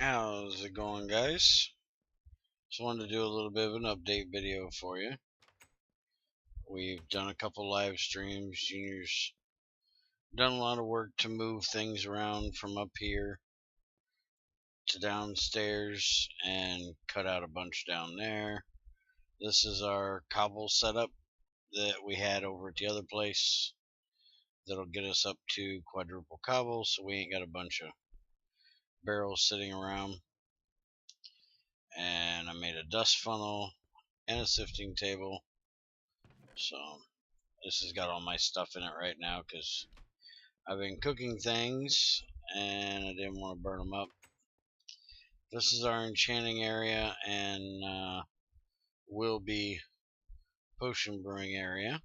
How's it going, guys? Just wanted to do a little bit of an update video for you. We've done a couple live streams. Junior's done a lot of work to move things around from up here to downstairs and cut out a bunch down there. This is our cobble setup that we had over at the other place that'll get us up to quadruple cobble, so we ain't got a bunch of barrels sitting around. And I made a dust funnel and a sifting table. So this has got all my stuff in it right now because I've been cooking things and I didn't want to burn them up. This is our enchanting area and will be potion brewing area.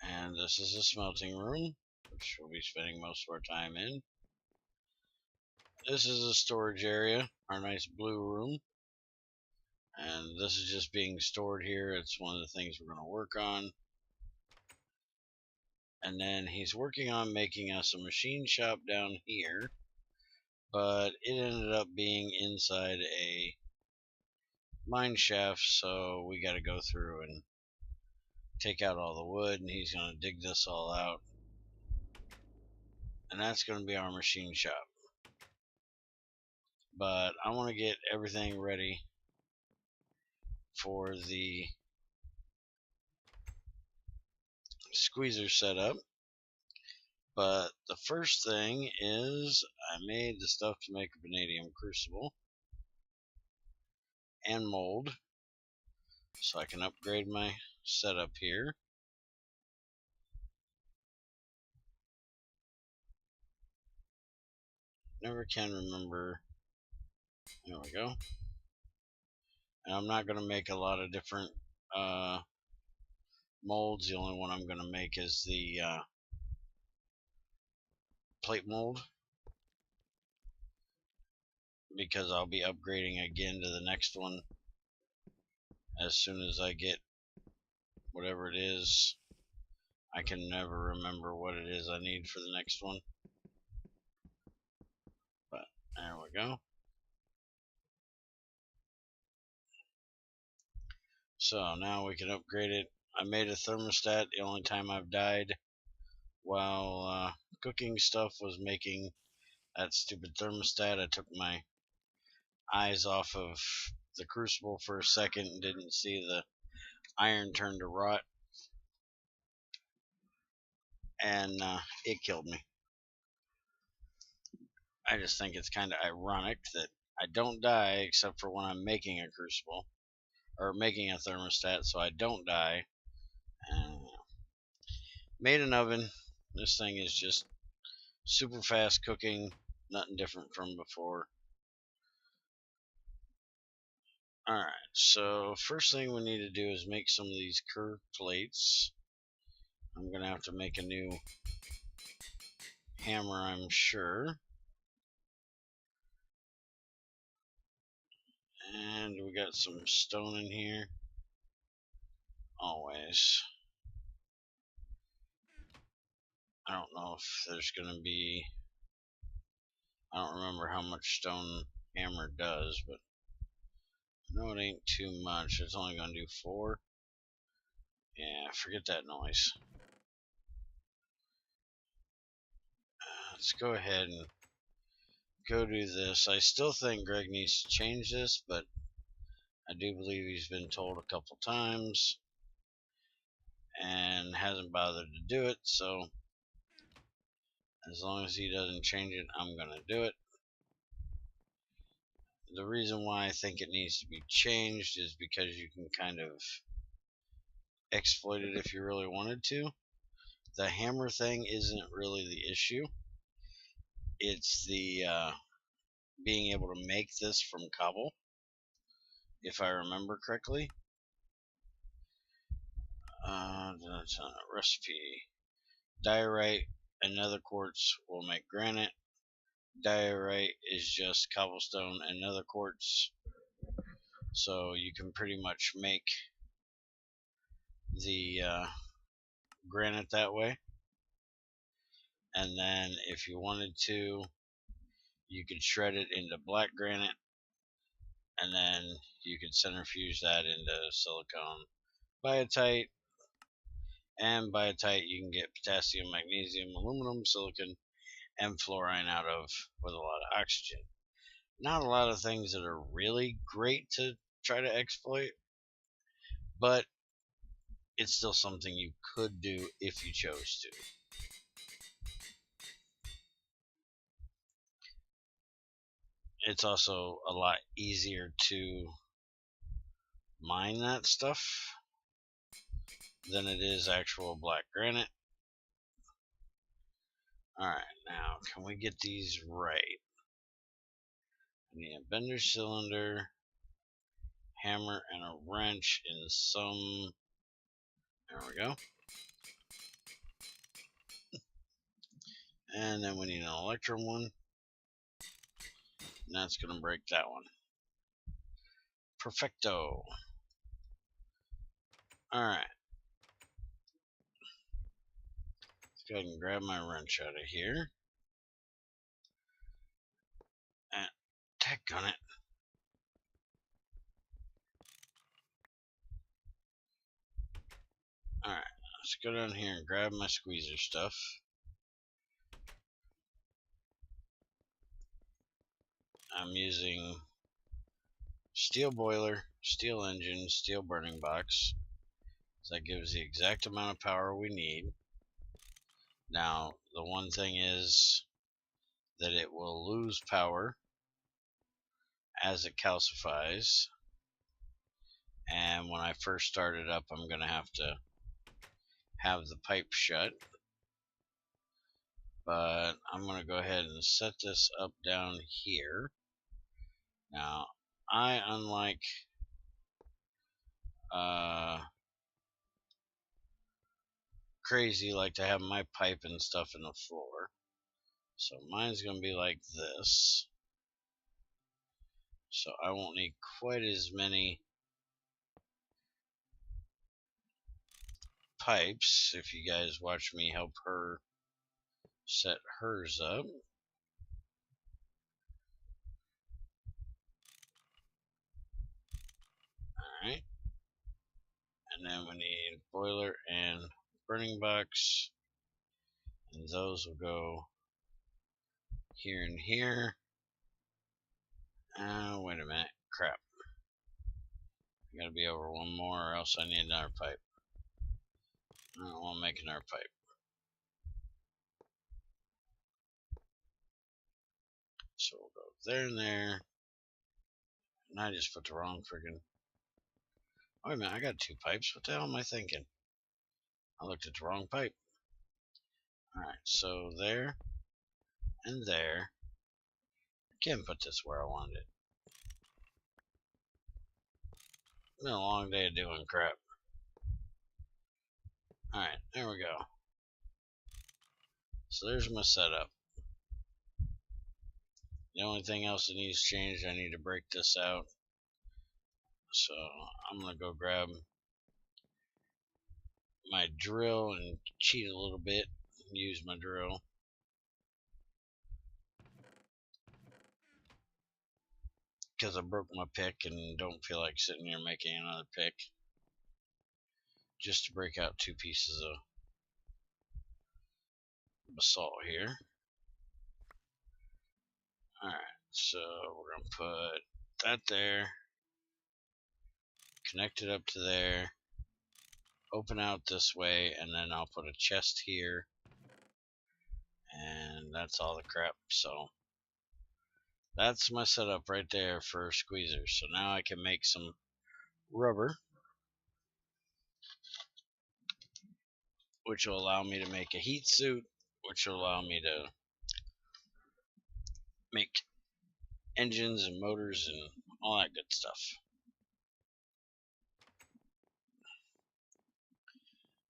And this is the smelting room, which we'll be spending most of our time in. This is the storage area, our nice blue room. And this is just being stored here. It's one of the things we're going to work on. And then he's working on making us a machine shop down here, but it ended up being inside a mine shaft, so we got to go through and take out all the wood, and he's going to dig this all out, and that's going to be our machine shop. But I want to get everything ready for the squeezer setup. But the first thing is I made the stuff to make a vanadium crucible and mold, so I can upgrade my setup here. Never can remember. There we go. And I'm not going to make a lot of different molds. The only one I'm going to make is the plate mold, because I'll be upgrading again to the next one as soon as I get whatever it is. I can never remember what it is I need for the next one. But there we go. So now we can upgrade it. I made a thermostat. The only time I've died while cooking stuff was making that stupid thermostat. I took my eyes off of the crucible for a second and didn't see the iron turn to rot, and it killed me. I just think it's kind of ironic that I don't die except for when I'm making a crucible or making a thermostat, so I don't die. Made an oven. This thing is just super fast cooking, nothing different from before. Alright, so first thing we need to do is make some of these curved plates. I'm going to have to make a new hammer, I'm sure. And we got some stone in here. Always. I don't know if there's going to be... I don't remember how much stone hammer does, but I know it ain't too much. It's only going to do 4. Yeah, forget that noise. Let's go ahead and go do this. I still think Greg needs to change this, but I do believe he's been told a couple times and hasn't bothered to do it, so as long as he doesn't change it, I'm gonna do it. The reason why I think it needs to be changed is because you can kind of exploit it if you really wanted to. The hammer thing isn't really the issue. It's the being able to make this from cobble, if I remember correctly. Recipe. Diorite and nether quartz will make granite. Diorite is just cobblestone and nether quartz. So you can pretty much make the granite that way. And then if you wanted to, you could shred it into black granite, and then you could centrifuge that into silicone biotite. And biotite you can get potassium, magnesium, aluminum, silicon, and fluorine out of with a lot of oxygen. Not a lot of things that are really great to try to exploit, but it's still something you could do if you chose to. It's also a lot easier to mine that stuff than it is actual black granite. Alright, now can we get these right? I need a bender cylinder, hammer, and a wrench in some. There we go. And then we need an electrum one. And that's going to break that one. Perfecto. Alright. Let's go ahead and grab my wrench out of here. And tack on it. Alright. Let's go down here and grab my squeezer stuff. I'm using steel boiler, steel engine, steel burning box. So that gives the exact amount of power we need. Now, the one thing is that it will lose power as it calcifies. And when I first start it up, I'm going to have the pipe shut. But I'm going to go ahead and set this up down here. Now, I, unlike crazy, like to have my pipe and stuff in the floor. So mine's going to be like this. So I won't need quite as many pipes if you guys watch me help her set hers up. Alright. And then we need boiler and burning box. And those will go here and here. Wait a minute. Crap. I gotta be over one more or else I need another pipe. I don't want to make another pipe. So we'll go there and there. And I just put the wrong friggin'. Oh, wait a minute, I got two pipes. What the hell am I thinking? I looked at the wrong pipe. Alright, so there and there. I can't put this where I wanted it. It's been a long day of doing crap. Alright, there we go. So there's my setup. The only thing else that needs changed, I need to break this out. So I'm going to go grab my drill and cheat a little bit. Use my drill. Because I broke my pick and don't feel like sitting here making another pick. Just to break out two pieces of basalt here. Alright, so we're going to put that there. Connect it up to there. Open out this way, and then I'll put a chest here. And that's all the crap. So that's my setup right there for squeezers. So now I can make some rubber, which will allow me to make a heat suit, which will allow me to make engines and motors and all that good stuff.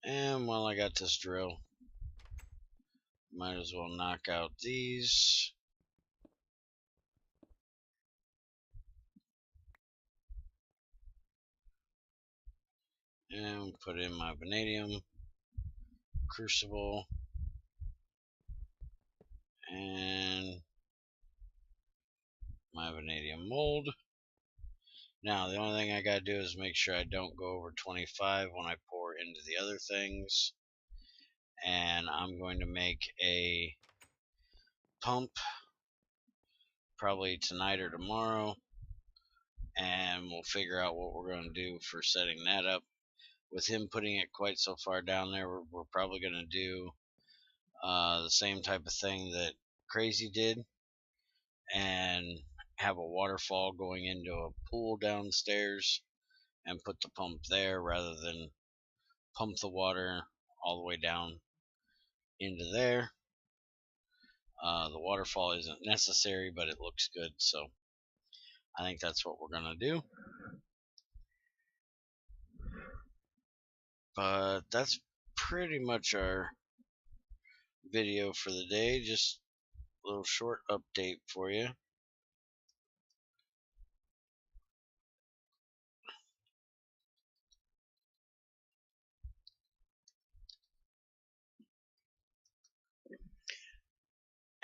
And while I got this drill, might as well knock out these. And put in my vanadium crucible. And mold. Now, the only thing I gotta do is make sure I don't go over 25 when I pour into the other things. And I'm going to make a pump probably tonight or tomorrow, and we'll figure out what we're going to do for setting that up. With him putting it quite so far down there, we're probably going to do the same type of thing that Crazy did, and have a waterfall going into a pool downstairs and put the pump there rather than pump the water all the way down into there. The waterfall isn't necessary, but it looks good, so I think that's what we're gonna do. But that's pretty much our video for the day. Just a little short update for you.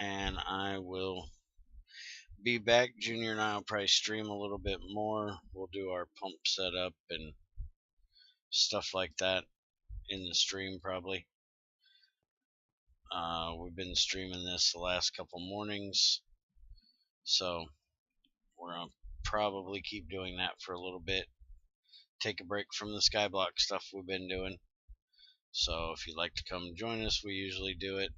And I will be back. Junior and I will probably stream a little bit more. We'll do our pump setup and stuff like that in the stream probably. We've been streaming this the last couple mornings, so we're gonna probably keep doing that for a little bit. Take a break from the Skyblock stuff we've been doing. So if you'd like to come join us, we usually do it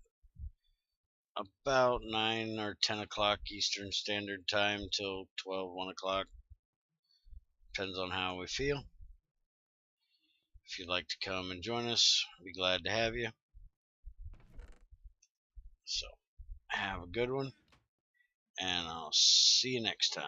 about 9 or 10 o'clock Eastern Standard Time till 12, 1 o'clock. Depends on how we feel. If you'd like to come and join us, we'd be glad to have you. So have a good one, and I'll see you next time.